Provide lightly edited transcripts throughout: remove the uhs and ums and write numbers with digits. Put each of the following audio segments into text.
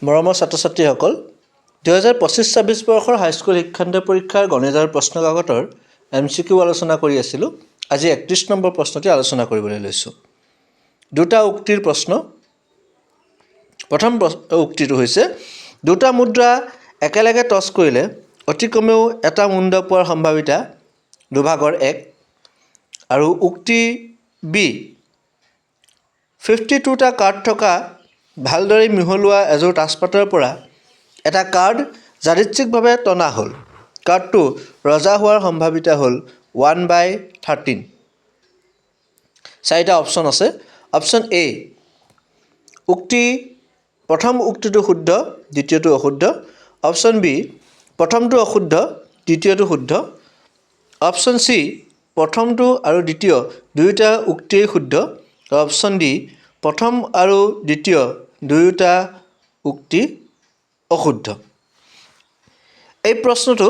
মৰমৰ ছাত্ৰ-ছাত্ৰীসকল 2025-26 বৰ্ষৰ হাইস্কুল শিক্ষান্ত পৰীক্ষাৰ গণিতৰ প্ৰশ্ন কাকতৰ MCQ আলোচনা কৰি আছিলোঁ। আজি 31 নম্বৰ প্ৰশ্নটি আলোচনা কৰিবলৈ লৈছোঁ। দুটা উক্তিৰ প্ৰশ্ন। প্ৰথম উক্তিটো হৈছে দুটা মুদ্ৰা একেলগে টছ কৰিলে অতি কমেও এটা মুণ্ড পোৱাৰ সম্ভাৱিতা 2/1 আৰু উক্তি বি 52টা কাৰ্ড থকা ভালদৰে মিহলোৱা এযোৰ তাছপাতৰ পৰা এটা কাৰ্ড যাদৃচ্ছিকভাৱে টনা হ'ল। কাৰ্ডটো ৰজা হোৱাৰ সম্ভাৱিতা হ'ল 1/13। চাৰিটা অপশ্যন আছে। অপশ্যন এ প্ৰথম উক্তিটো শুদ্ধ, দ্বিতীয়টো অশুদ্ধ। অপশ্যন বি প্ৰথমটো অশুদ্ধ, দ্বিতীয়টো শুদ্ধ। অপশ্যন চি প্ৰথমটো আৰু দ্বিতীয় দুয়োটা উক্তিয়েই শুদ্ধ। অপশ্যন ডি প্ৰথম আৰু দ্বিতীয় দুয়োটা উক্তি অশুদ্ধ। এই প্ৰশ্নটো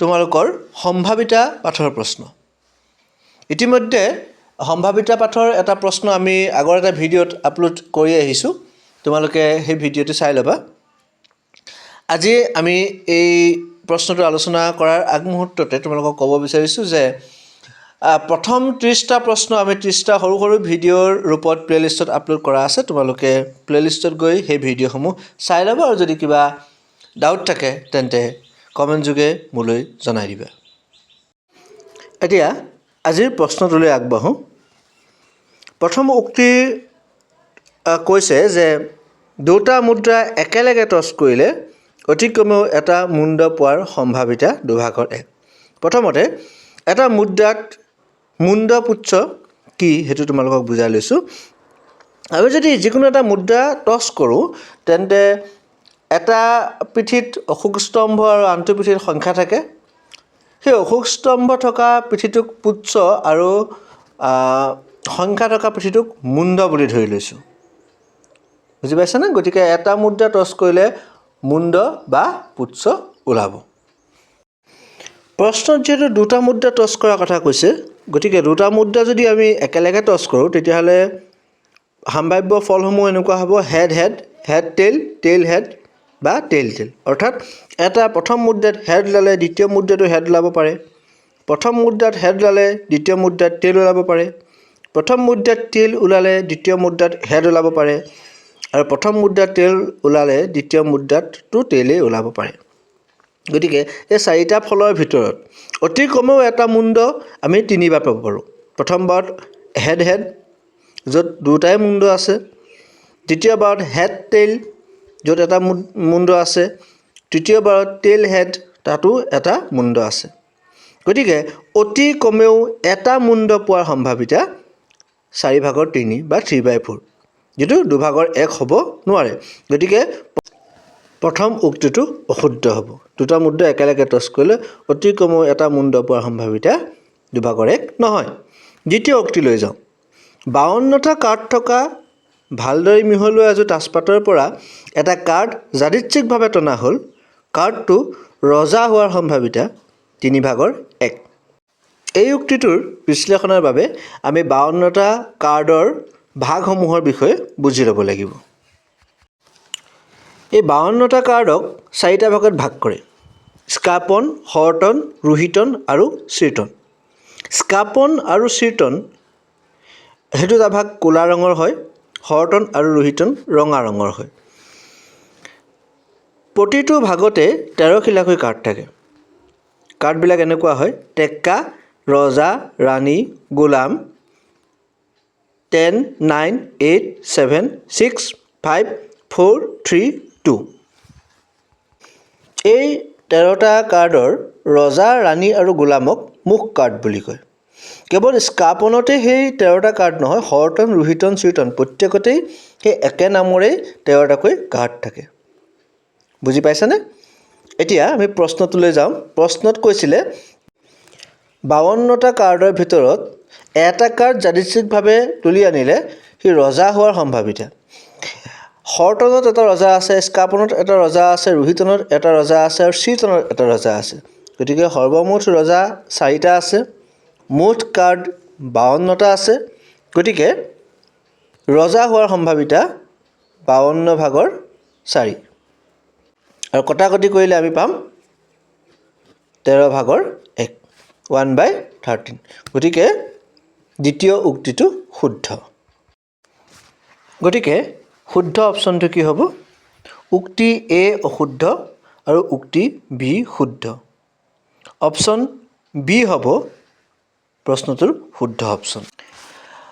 তোমালোকৰ সম্ভাৱিতা পাঠৰ প্ৰশ্ন। ইতিমধ্যে সম্ভাৱিতা পাঠৰ এটা প্ৰশ্ন আমি আগৰ এটা ভিডিঅ'ত আপলোড কৰি আহিছোঁ। তোমালোকে সেই ভিডিঅ'টো চাই ল'বা। আজি আমি এই প্ৰশ্নটো আলোচনা কৰাৰ আগমুহূৰ্ততে তোমালোকক ক'ব বিচাৰিছোঁ যে প্ৰথম 30টা প্ৰশ্ন আমি 30টা সৰু সৰু ভিডিঅ'ৰ ৰূপত প্লে'লিষ্টত আপলোড কৰা আছে। তোমালোকে প্লে'লিষ্টত গৈ সেই ভিডিঅ'সমূহ চাই ল'বা আৰু যদি কিবা ডাউট থাকে তেন্তে কমেণ্ট যোগে মোলৈ জনাই দিবা। এতিয়া আজিৰ প্ৰশ্নটোলৈ আগবাঢ়োঁ। প্ৰথম উক্তি কৈছে যে দুটা মুদ্ৰা একেলগে টছ কৰিলে অতি কমেও এটা মুণ্ড পোৱাৰ সম্ভাৱিতা 2/1। প্ৰথমতে এটা মুদ্ৰাত মুণ্ডপুচ্ছ কি সেইটো তোমালোকক বুজাই লৈছোঁ। আমি যদি যিকোনো এটা মুদ্ৰা টছ কৰোঁ তেন্তে এটা পিঠিত অশোক স্তম্ভ আৰু আনটো পিঠিত সংখ্যা থাকে। সেই অশোক স্তম্ভ থকা পিঠিটোক পুচ্ছ আৰু সংখ্যা থকা পিঠিটোক মুণ্ড বুলি ধৰি লৈছোঁ। বুজি পাইছানে? গতিকে এটা মুদ্ৰা টছ কৰিলে মুণ্ড বা পুচ্ছ ওলাব। প্ৰশ্নত যিহেতু দুটা মুদ্ৰা টছ কৰাৰ কথা কৈছে, গতিকে দুটা মুদ্ৰা যদি আমি একেলগে টছ কৰোঁ তেতিয়াহ'লে সম্ভাৱ্য ফলসমূহ এনেকুৱা হ'ব head head, head tail, tail head বা টেইল টেইল। অৰ্থাৎ এটা প্ৰথম মুদ্ৰাত হেড ওলালে দ্বিতীয় মুদ্ৰাটো হেড ওলাব পাৰে। প্ৰথম মুদ্ৰাত হেড ওলালে দ্বিতীয় মুদ্ৰাত টেইল ওলাব পাৰে। প্ৰথম মুদ্ৰাত টেইল ওলালে দ্বিতীয় মুদ্ৰাত হেড ওলাব পাৰে আৰু প্ৰথম মুদ্ৰাত টেইল ওলালে দ্বিতীয় মুদ্ৰাতটো টেইলেই ওলাব পাৰে। গতিকে এই চাৰিটা ফলৰ ভিতৰত অতি কমেও এটা মুণ্ড আমি তিনিবাৰ পাব পাৰোঁ। প্ৰথমবাৰত হেড হেড য'ত দুটাই মুণ্ড আছে, দ্বিতীয়বাৰত হেড টেইল য'ত এটা মুণ্ড আছে, তৃতীয়বাৰত টেইল হেড তাতো এটা মুণ্ড আছে। গতিকে অতি কমেও এটা মুণ্ড পোৱাৰ সম্ভাৱিতা 4/3 বা 3/4, যিটো 2/1 হ'ব নোৱাৰে। গতিকে প্ৰথম উক্তিটো অশুদ্ধ হ'ব। দুটা মুদ্ৰা একেলগে টছ কৰিলে অতি কমেও এটা মুণ্ড পোৱাৰ সম্ভাৱিতা 2/1 নহয়। দ্বিতীয় উক্তি লৈ যাওঁ। 52টা কাৰ্ড থকা ভালদৰে মিহলোৱা এযোৰ তাছপাতৰ পৰা এটা কাৰ্ড যাদৃচ্ছিকভাৱে টনা হ'ল। কাৰ্ডটো ৰজা হোৱাৰ সম্ভাৱিতা 3/1। এই উক্তিটোৰ বিশ্লেষণৰ বাবে আমি 52টা কাৰ্ডৰ ভাগসমূহৰ বিষয়ে বুজি ল'ব লাগিব। এই 52টা কাৰ্ডক 4টা ভাগত ভাগ কৰে: স্কাপন, হৰটন, ৰোহিতন আৰু চিৰটন। স্কাপন আৰু চিৰটন সেইটো এটা ভাগ ক'লা ৰঙৰ হয়, হৰটন আৰু ৰোহিতন ৰঙা ৰঙৰ হয়। প্ৰতিটো ভাগতে 13খিলাকৈ কাৰ্ড থাকে। কাৰ্ডবিলাক এনেকুৱা হয়: টেক্কা, ৰজা, ৰাণী, গোলাম, 10, 9, 8, 7, 6, 5, 4, 3, 2। এই 13টা কাৰ্ডৰ ৰজা, ৰাণী আৰু গোলামক মুখ কাৰ্ড বুলি কয়। কেৱল স্কাপনতে সেই 13টা কাৰ্ড নহয়, হৰটন, ৰোহিতন, চিৰটন প্ৰত্যেকতেই সেই একে নামৰে 13টাকৈ কাৰ্ড থাকে। বুজি পাইছানে? এতিয়া আমি প্ৰশ্নটোলৈ যাওঁ। প্ৰশ্নত কৈছিলে 52টা কাৰ্ডৰ ভিতৰত এটা কাৰ্ড যাদৃচ্ছিকভাৱে তুলি আনিলে সি ৰজা হোৱাৰ সম্ভাৱিতা। হৰটনত এটা ৰজা আছে, স্কাপনত এটা ৰজা আছে, ৰোহিতনত এটা ৰজা আছে আৰু চিৰটনত এটা ৰজা আছে। গতিকে সৰ্বমুঠ ৰজা 4টা আছে, মুঠ কাৰ্ড 52টা আছে। গতিকে ৰজা হোৱাৰ সম্ভাৱিতা 52 ভাগৰ 4 আৰু কটাকটি কৰিলে আমি পাম 13/1 1/13 গতিকে দ্বিতীয় উক্তিটো শুদ্ধ গতিকে শুদ্ধ অপশ্যনটো কি হ'ব উক্তি A অশুদ্ধ আৰু উক্তি B শুদ্ধ অপশ্যন B হ'ব প্ৰশ্নটোৰ শুদ্ধ অপশ্যন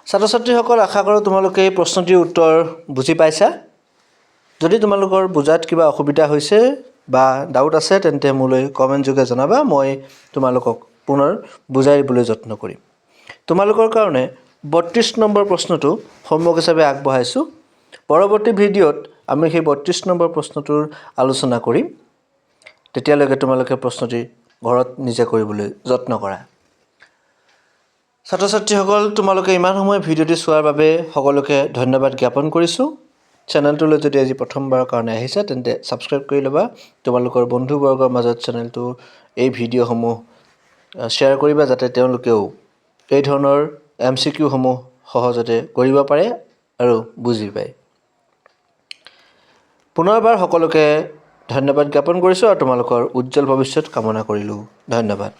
ছাত্ৰ ছাত্ৰীসকল আশা কৰোঁ তোমালোকে এই প্ৰশ্নটিৰ উত্তৰ বুজি পাইছা যদি তোমালোকৰ বুজাত কিবা অসুবিধা হৈছে বা ডাউট আছে তেন্তে মোলৈ কমেণ্ট যোগে জনাবা মই তোমালোকক পুনৰ বুজাই দিবলৈ যত্ন কৰিম তোমালোকৰ কাৰণে 32 নম্বৰ প্ৰশ্নটো হোমৱৰ্ক হিচাপে আগবঢ়াইছোঁ পৰৱৰ্তী ভিডিঅ'ত আমি সেই 32 নম্বৰ প্ৰশ্নটোৰ আলোচনা কৰিম তেতিয়ালৈকে তোমালোকে প্ৰশ্নটি ঘৰত নিজে কৰিবলৈ যত্ন কৰা ছাত্ৰ ছাত্ৰীসকল তোমালোকে ইমান সময় ভিডিঅ'টি চোৱাৰ বাবে সকলোকে ধন্যবাদ জ্ঞাপন কৰিছোঁ চেনেলটোলৈ যদি আজি প্ৰথমবাৰৰ কাৰণে আহিছা তেন্তে ছাবস্ক্ৰাইব কৰি ল'বা তোমালোকৰ বন্ধুবৰ্গৰ মাজত চেনেলটো এই ভিডিঅ'সমূহ শ্বেয়াৰ কৰিবা যাতে তেওঁলোকেও এই ধৰণৰ MCQ সমূহ সহজতে কৰিব পাৰে আৰু বুজি পায় পুনৰবাৰ সকলোকে ধন্যবাদ জ্ঞাপন কৰিছোঁ আৰু তোমালোকৰ উজ্জ্বল ভৱিষ্যত কামনা কৰিলোঁ ধন্যবাদ